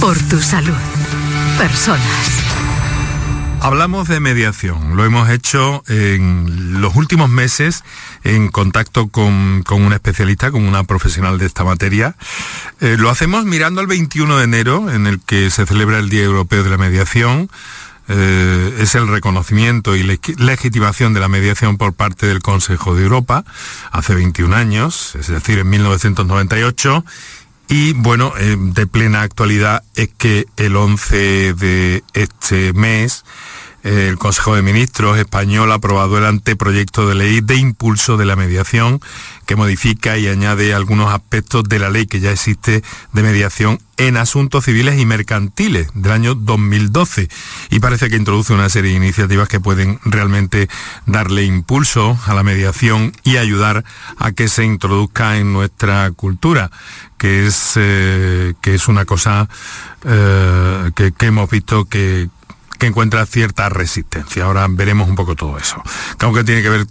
Por tu salud. Personas. Hablamos de mediación. Lo hemos hecho en los últimos meses en contacto con un especialista, con una profesional de esta materia. Lo hacemos mirando al 21 de enero, en el que se celebra el Día Europeo de la Mediación. Es el reconocimiento y legitimación de la mediación por parte del Consejo de Europa, hace 21 años, es decir, en 1998. Y bueno, de plena actualidad es que el 11 de este mes el Consejo de Ministros español ha aprobado el anteproyecto de ley de impulso de la mediación, que modifica y añade algunos aspectos de la ley que ya existe de mediación en asuntos civiles y mercantiles del año 2012, y parece que introduce una serie de iniciativas que pueden realmente darle impulso a la mediación y ayudar a que se introduzca en nuestra cultura, que es una cosa que hemos visto que encuentra cierta resistencia. Ahora veremos un poco todo eso. Aunque tiene que ver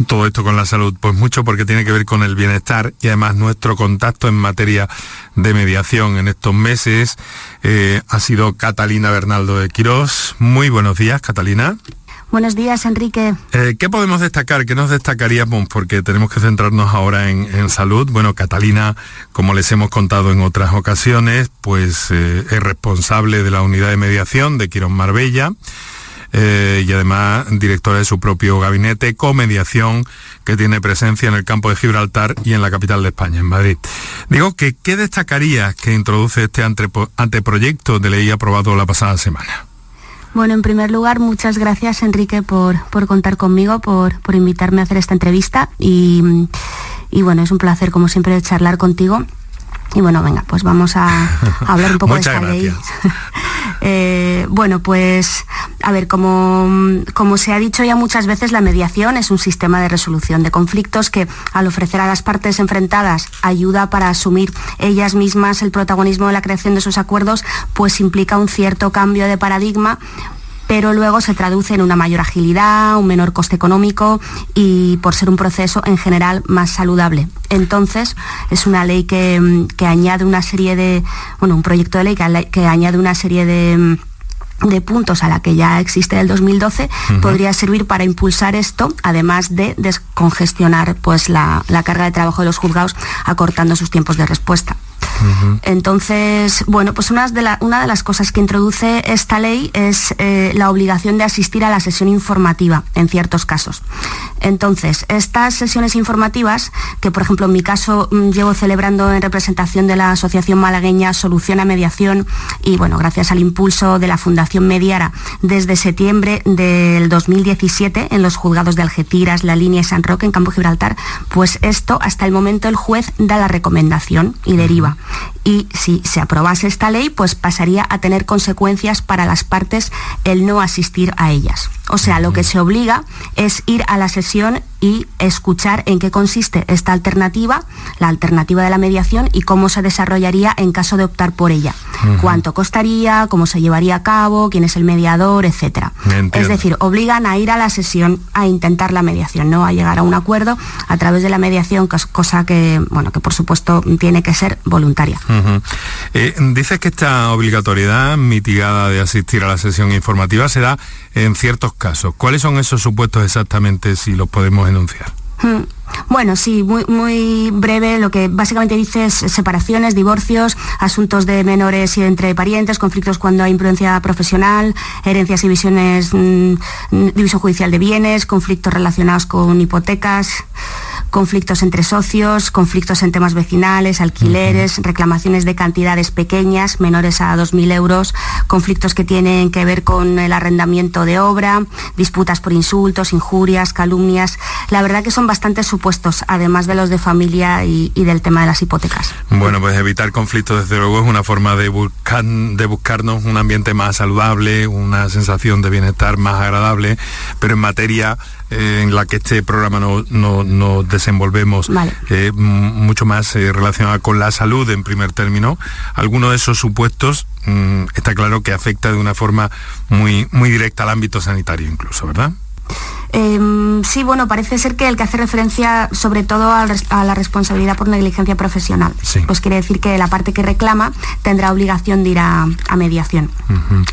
todo esto con la salud, pues mucho, porque tiene que ver con el bienestar, y además nuestro contacto en materia de mediación en estos meses ha sido Catalina Bernaldo de Quirós. Muy buenos días, Catalina. Buenos días, Enrique. ¿Qué podemos destacar? ¿Qué nos destacaríamos? Porque tenemos que centrarnos ahora en salud. Bueno, Catalina, como les hemos contado en otras ocasiones, pues es responsable de la unidad de mediación de Quirós Marbella, y además directora de su propio gabinete Comediación, que tiene presencia en el campo de Gibraltar y en la capital de España, en Madrid. Digo, ¿qué destacarías que introduce este anteproyecto de ley aprobado la pasada semana? Bueno, en primer lugar, muchas gracias, Enrique, por contar conmigo, por invitarme a hacer esta entrevista, y bueno, es un placer, como siempre, charlar contigo. Y bueno, venga, pues vamos a hablar un poco de esta ley. Bueno, pues, a ver, como se ha dicho ya muchas veces, la mediación es un sistema de resolución de conflictos que, al ofrecer a las partes enfrentadas ayuda para asumir ellas mismas el protagonismo de la creación de sus acuerdos, pues implica un cierto cambio de paradigma, pero luego se traduce en una mayor agilidad, un menor coste económico y por ser un proceso en general más saludable. Entonces, es una ley que añade una serie de, un proyecto de ley que añade una serie de puntos a la que ya existe del 2012, podría servir para impulsar esto, además de descongestionar pues la carga de trabajo de los juzgados, acortando sus tiempos de respuesta. Entonces, bueno, pues una de las cosas que introduce esta ley es la obligación de asistir a la sesión informativa en ciertos casos. Entonces, estas sesiones informativas, que por ejemplo en mi caso llevo celebrando en representación de la Asociación Malagueña Solución a Mediación, y bueno, gracias al impulso de la Fundación Mediara desde septiembre del 2017 en los juzgados de Algeciras, La Línea y San Roque en Campo Gibraltar, pues esto, hasta el momento el juez da la recomendación y deriva. Y si se aprobase esta ley, pues pasaría a tener consecuencias para las partes el no asistir a ellas. O sea, lo que se obliga es ir a la sesión y escuchar en qué consiste esta alternativa, la alternativa de la mediación, y cómo se desarrollaría en caso de optar por ella. Cuánto costaría, cómo se llevaría a cabo, quién es el mediador, etcétera. Es decir, obligan a ir a la sesión a intentar la mediación, no a llegar a un acuerdo a través de la mediación, cosa que, bueno, que por supuesto tiene que ser voluntaria. Dices que esta obligatoriedad mitigada de asistir a la sesión informativa se da en ciertos casos. ¿Cuáles son esos supuestos exactamente, si los podemos enunciar? Bueno, sí, muy breve. Lo que básicamente dice es separaciones, divorcios, asuntos de menores y entre parientes, conflictos cuando hay imprudencia profesional, herencias y división judicial de bienes, conflictos relacionados con hipotecas, conflictos entre socios, conflictos en temas vecinales, alquileres, reclamaciones de cantidades pequeñas, menores a 2.000 euros, conflictos que tienen que ver con el arrendamiento de obra, disputas por insultos, injurias, calumnias. La verdad que son bastantes supuestos, además de los de familia y del tema de las hipotecas. Bueno, pues evitar conflictos, desde luego, es una forma de buscarnos un ambiente más saludable, una sensación de bienestar más agradable, pero en materia en la que este programa nos desenvolvemos, vale, mucho más relacionada con la salud en primer término. Algunos de esos supuestos está claro que afecta de una forma muy directa al ámbito sanitario incluso, ¿verdad? Sí, bueno, parece ser que el que hace referencia sobre todo a la responsabilidad por negligencia profesional. Sí. Pues quiere decir que la parte que reclama tendrá obligación de ir a mediación.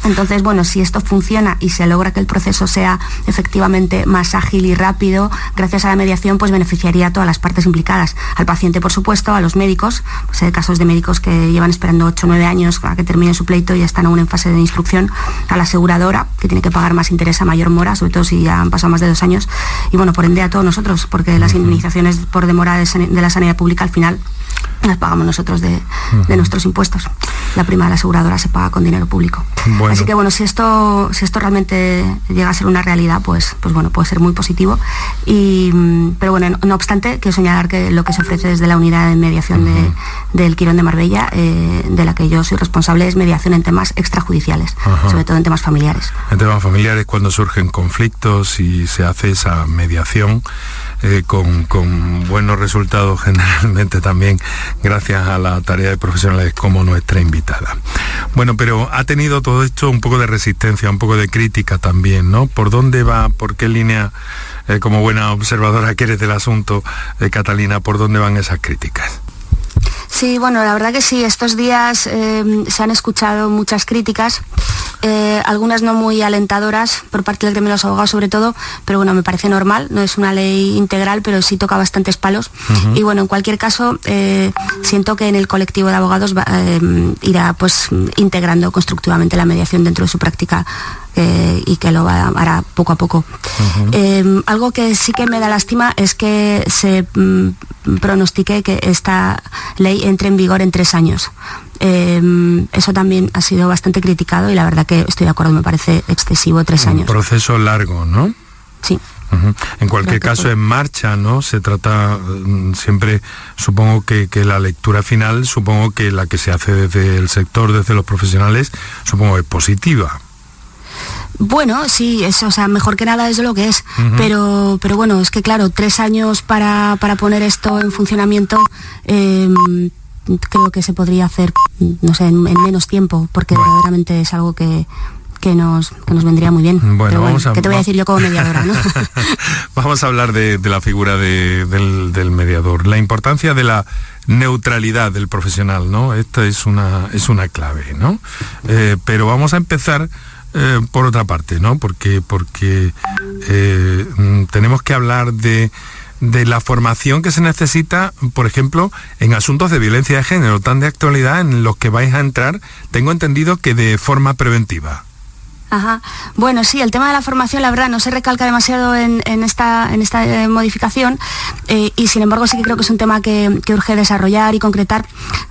Entonces, bueno, si esto funciona y se logra que el proceso sea efectivamente más ágil y rápido, gracias a la mediación, pues beneficiaría a todas las partes implicadas. Al paciente, por supuesto, a los médicos, pues hay casos de médicos que llevan esperando 8 o 9 años a que termine su pleito y ya están aún en fase de instrucción, a la aseguradora, que tiene que pagar más interés a mayor mora, sobre todo si ya han pasado más de 2 años, y bueno, por ende a todos nosotros, porque las indemnizaciones por demora de la sanidad pública al final las pagamos nosotros de nuestros impuestos. La prima de la aseguradora se paga con dinero público. Bueno. Así que bueno, si esto realmente llega a ser una realidad, pues bueno, puede ser muy positivo. Pero bueno, no obstante, quiero señalar que lo que se ofrece desde la unidad de mediación del Quirón de Marbella, de la que yo soy responsable, es mediación en temas extrajudiciales, sobre todo en temas familiares. En temas familiares, cuando surgen conflictos y se hace esa mediación con buenos resultados generalmente también gracias a la tarea de profesionales como nuestra invitada. Bueno, pero ha tenido todo esto un poco de resistencia, un poco de crítica también, ¿no? ¿Por dónde va, por qué línea, como buena observadora que eres del asunto, Catalina, por dónde van esas críticas? Sí, bueno, la verdad que sí, estos días se han escuchado muchas críticas, algunas no muy alentadoras por parte del gremio de los abogados sobre todo, pero bueno, me parece normal, no es una ley integral, pero sí toca bastantes palos. Y bueno, en cualquier caso, siento que en el colectivo de abogados irá pues integrando constructivamente la mediación dentro de su práctica y que lo hará poco a poco. Algo que sí que me da lástima es que se pronostique que esta ley entre en vigor en 3 años. Eso también ha sido bastante criticado y la verdad que estoy de acuerdo, me parece excesivo 3 años. Un proceso largo, ¿no? Sí. En cualquier caso, en marcha, ¿no? Se trata siempre, supongo que la lectura final, supongo que la que se hace desde el sector, desde los profesionales, supongo que es positiva. Bueno, sí, es, o sea, mejor que nada es lo que es, pero bueno, es que claro, 3 años para poner esto en funcionamiento, creo que se podría hacer, no sé, en menos tiempo, porque verdaderamente es algo que nos vendría muy bien. Bueno, pero ¿qué te voy a decir yo como mediadora, no? Vamos a hablar de la figura del mediador, la importancia de la neutralidad del profesional, ¿no? Esta es una clave, ¿no? Pero vamos a empezar por otra parte, ¿no? Porque tenemos que hablar de la formación que se necesita, por ejemplo, en asuntos de violencia de género, tan de actualidad, en los que vais a entrar, tengo entendido que de forma preventiva. Ajá. Bueno, sí, el tema de la formación, la verdad, no se recalca demasiado en esta modificación, y sin embargo sí que creo que es un tema que urge desarrollar y concretar,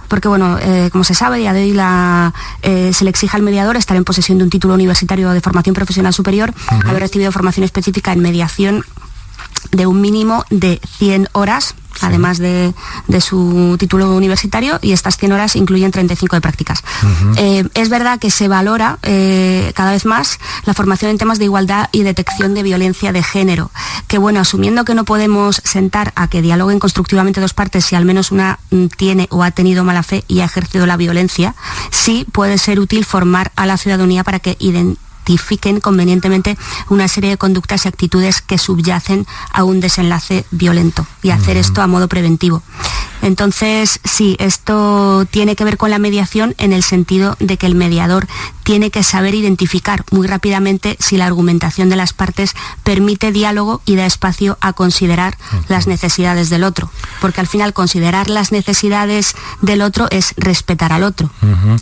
porque bueno, como se sabe, ya de hoy se le exige al mediador estar en posesión de un título universitario de formación profesional superior, haber recibido formación específica en mediación de un mínimo de 100 horas, además de su título universitario, y estas 100 horas incluyen 35 de prácticas. Es verdad que se valora cada vez más la formación en temas de igualdad y detección de violencia de género, que bueno, asumiendo que no podemos sentar a que dialoguen constructivamente 2 partes si al menos una tiene o ha tenido mala fe y ha ejercido la violencia, sí puede ser útil formar a la ciudadanía para que identifiquen convenientemente una serie de conductas y actitudes que subyacen a un desenlace violento y hacer esto a modo preventivo. Entonces, sí, esto tiene que ver con la mediación en el sentido de que el mediador tiene que saber identificar muy rápidamente si la argumentación de las partes permite diálogo y da espacio a considerar las necesidades del otro. Porque al final considerar las necesidades del otro es respetar al otro.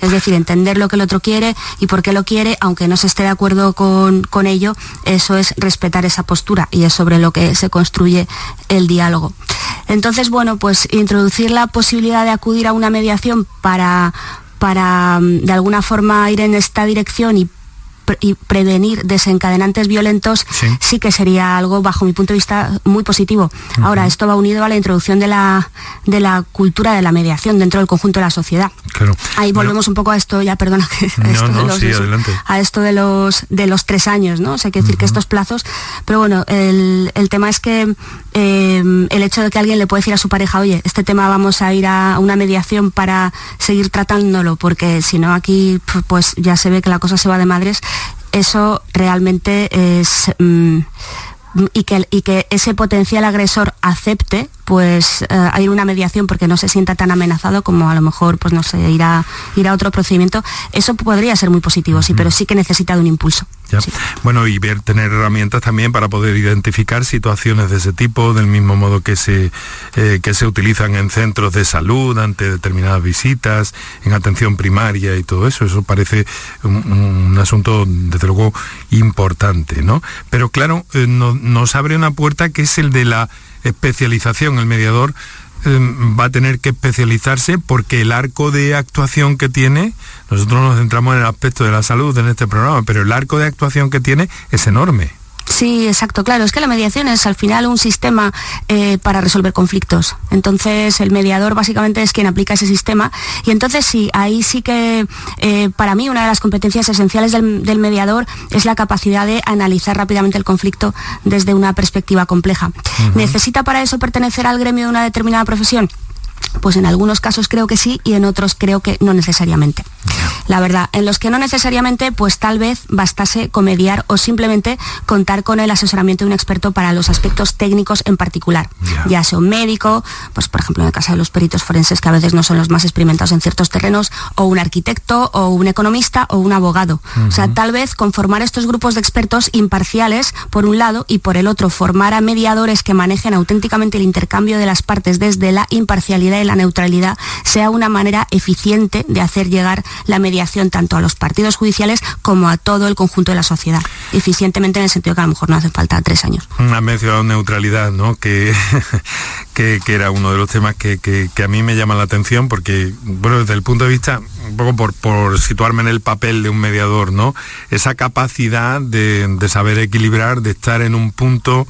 Es decir, entender lo que el otro quiere y por qué lo quiere, aunque no se esté de acuerdo con ello, eso es respetar esa postura y es sobre lo que se construye el diálogo. Entonces, bueno, pues introducir la posibilidad de acudir a una mediación para de alguna forma ir en esta dirección y prevenir desencadenantes violentos, sí que sería algo, bajo mi punto de vista, muy positivo. Ahora, esto va unido a la introducción de la cultura de la mediación dentro del conjunto de la sociedad. Claro. Ahí volvemos un poco a esto, ya perdona, a esto de los 3 años, ¿no? O sea, hay que decir que estos plazos, pero bueno, el tema es que el hecho de que alguien le puede decir a su pareja, oye, este tema vamos a ir a una mediación para seguir tratándolo, porque si no aquí pues ya se ve que la cosa se va de madres, eso realmente es y que ese potencial agresor acepte pues ir a una mediación porque no se sienta tan amenazado como a lo mejor, pues no sé, ir a otro procedimiento, eso podría ser muy positivo, sí, pero sí que necesita de un impulso. Sí. Bueno, y tener herramientas también para poder identificar situaciones de ese tipo, del mismo modo que se utilizan en centros de salud ante determinadas visitas, en atención primaria y todo eso. Eso parece un asunto, desde luego, importante, ¿no? Pero claro, nos abre una puerta que es el de la especialización. El mediador va a tener que especializarse porque el arco de actuación que tiene, nosotros nos centramos en el aspecto de la salud en este programa, pero el arco de actuación que tiene es enorme. Sí, exacto, claro, es que la mediación es al final un sistema para resolver conflictos. Entonces el mediador básicamente es quien aplica ese sistema y entonces sí, ahí sí que para mí una de las competencias esenciales del mediador es la capacidad de analizar rápidamente el conflicto desde una perspectiva compleja. ¿Necesita para eso pertenecer al gremio de una determinada profesión? Pues en algunos casos creo que sí y en otros creo que no necesariamente. La verdad, en los que no necesariamente, pues tal vez bastase con mediar o simplemente contar con el asesoramiento de un experto para los aspectos técnicos en particular. Ya sea un médico, pues por ejemplo en el caso de los peritos forenses, que a veces no son los más experimentados en ciertos terrenos, o un arquitecto, o un economista, o un abogado. O sea, tal vez conformar estos grupos de expertos imparciales, por un lado, y por el otro, formar a mediadores que manejen auténticamente el intercambio de las partes desde la imparcialidad y la neutralidad, sea una manera eficiente de hacer llegar la mediación tanto a los partidos judiciales como a todo el conjunto de la sociedad. Eficientemente en el sentido que a lo mejor no hacen falta 3 años. Una mencionado neutralidad, ¿no? Que era uno de los temas que a mí me llama la atención porque, bueno, desde el punto de vista, un poco por situarme en el papel de un mediador, ¿no? Esa capacidad de saber equilibrar, de estar en un punto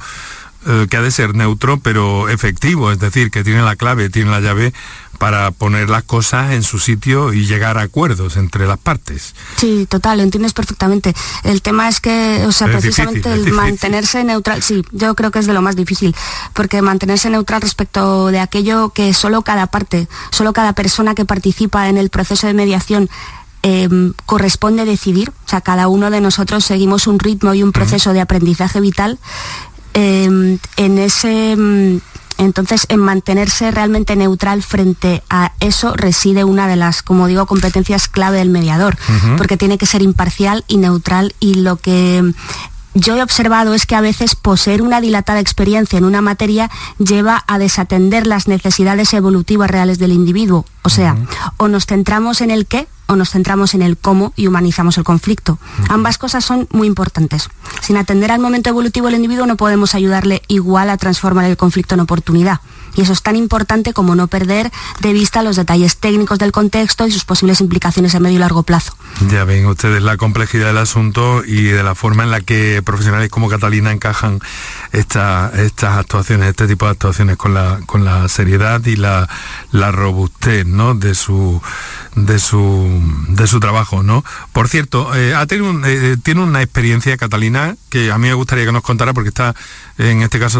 que ha de ser neutro pero efectivo, es decir, que tiene la clave, tiene la llave para poner las cosas en su sitio y llegar a acuerdos entre las partes. Sí, total, lo entiendes perfectamente. El tema es que, o sea, es precisamente difícil, el mantenerse neutral, sí, yo creo que es de lo más difícil, porque mantenerse neutral respecto de aquello que solo cada parte, solo cada persona que participa en el proceso de mediación corresponde decidir, o sea, cada uno de nosotros seguimos un ritmo y un proceso de aprendizaje vital. Entonces, en mantenerse realmente neutral frente a eso reside una de las, como digo, competencias clave del mediador, porque tiene que ser imparcial y neutral, y lo que yo he observado es que a veces poseer una dilatada experiencia en una materia lleva a desatender las necesidades evolutivas reales del individuo. O sea, o nos centramos en el qué o nos centramos en el cómo y humanizamos el conflicto. Ambas cosas son muy importantes. Sin atender al momento evolutivo del individuo no podemos ayudarle igual a transformar el conflicto en oportunidad. Y eso es tan importante como no perder de vista los detalles técnicos del contexto y sus posibles implicaciones a medio y largo plazo. Ya ven ustedes la complejidad del asunto y de la forma en la que profesionales como Catalina encajan estas actuaciones, este tipo de actuaciones con la seriedad y la robustez, ¿no? de su trabajo, ¿no? Por cierto, tiene una experiencia, Catalina, que a mí me gustaría que nos contara porque está, en este caso,